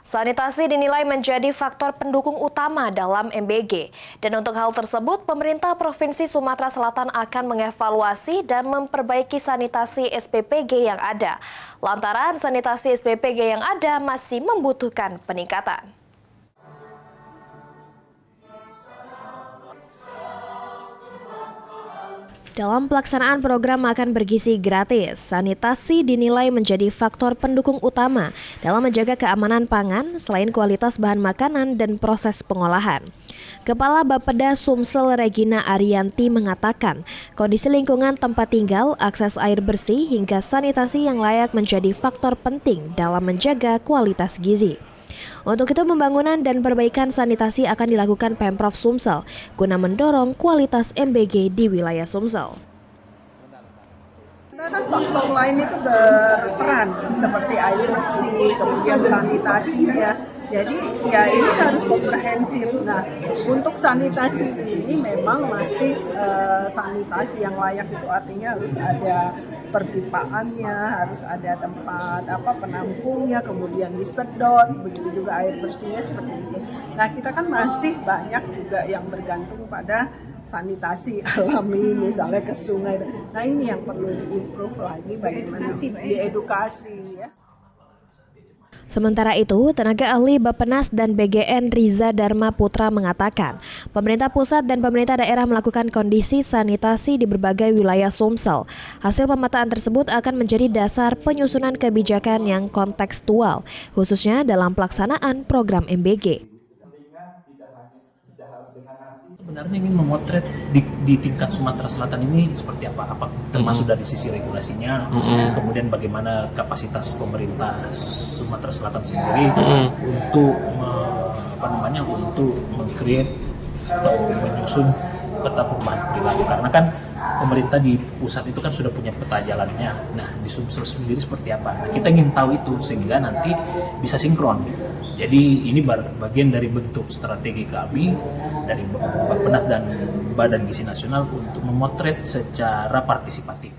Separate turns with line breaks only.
Sanitasi dinilai menjadi faktor pendukung utama dalam MBG. Dan untuk hal tersebut, pemerintah Provinsi Sumatera Selatan akan mengevaluasi dan memperbaiki sanitasi SPPG yang ada. Lantaran sanitasi SPPG yang ada masih membutuhkan peningkatan. Dalam pelaksanaan program makan bergizi gratis, sanitasi dinilai menjadi faktor pendukung utama dalam menjaga keamanan pangan selain kualitas bahan makanan dan proses pengolahan. Kepala Bapeda Sumsel Regina Ariyanti mengatakan, kondisi lingkungan tempat tinggal, akses air bersih hingga sanitasi yang layak menjadi faktor penting dalam menjaga kualitas gizi. Untuk itu pembangunan dan perbaikan sanitasi akan dilakukan Pemprov Sumsel guna mendorong kualitas MBG di wilayah Sumsel.
Kan faktor lain itu berperan seperti air bersih, kemudian sanitasinya. Jadi ya ini harus komprehensif. Nah, untuk sanitasi ini memang masih sanitasi yang layak, itu artinya harus ada perpipaannya, harus ada tempat penampungnya, kemudian disedot, begitu juga air bersihnya seperti itu. Nah, kita kan masih banyak juga yang bergantung pada sanitasi alami, misalnya ke sungai. Nah, ini yang perlu di-improve lagi, bagaimana diedukasi ya.
Sementara itu, tenaga ahli Bappenas dan BGN Riza Dharma Putra mengatakan, pemerintah pusat dan pemerintah daerah melakukan kondisi sanitasi di berbagai wilayah Sumsel. Hasil pemetaan tersebut akan menjadi dasar penyusunan kebijakan yang kontekstual, khususnya dalam pelaksanaan program MBG.
Sebenarnya ingin memotret di tingkat Sumatera Selatan ini seperti apa termasuk dari sisi regulasinya, kemudian bagaimana kapasitas pemerintah Sumatera Selatan sendiri untuk untuk meng-create atau menyusun peta perubahan perilaku, karena kan pemerintah di pusat itu kan sudah punya peta jalannya. Nah, di Sumsel sendiri seperti apa? Nah, kita ingin tahu itu sehingga nanti bisa sinkron. Jadi ini bagian dari bentuk strategi kami dari Bappenas dan Badan Gizi Nasional untuk memotret secara partisipatif.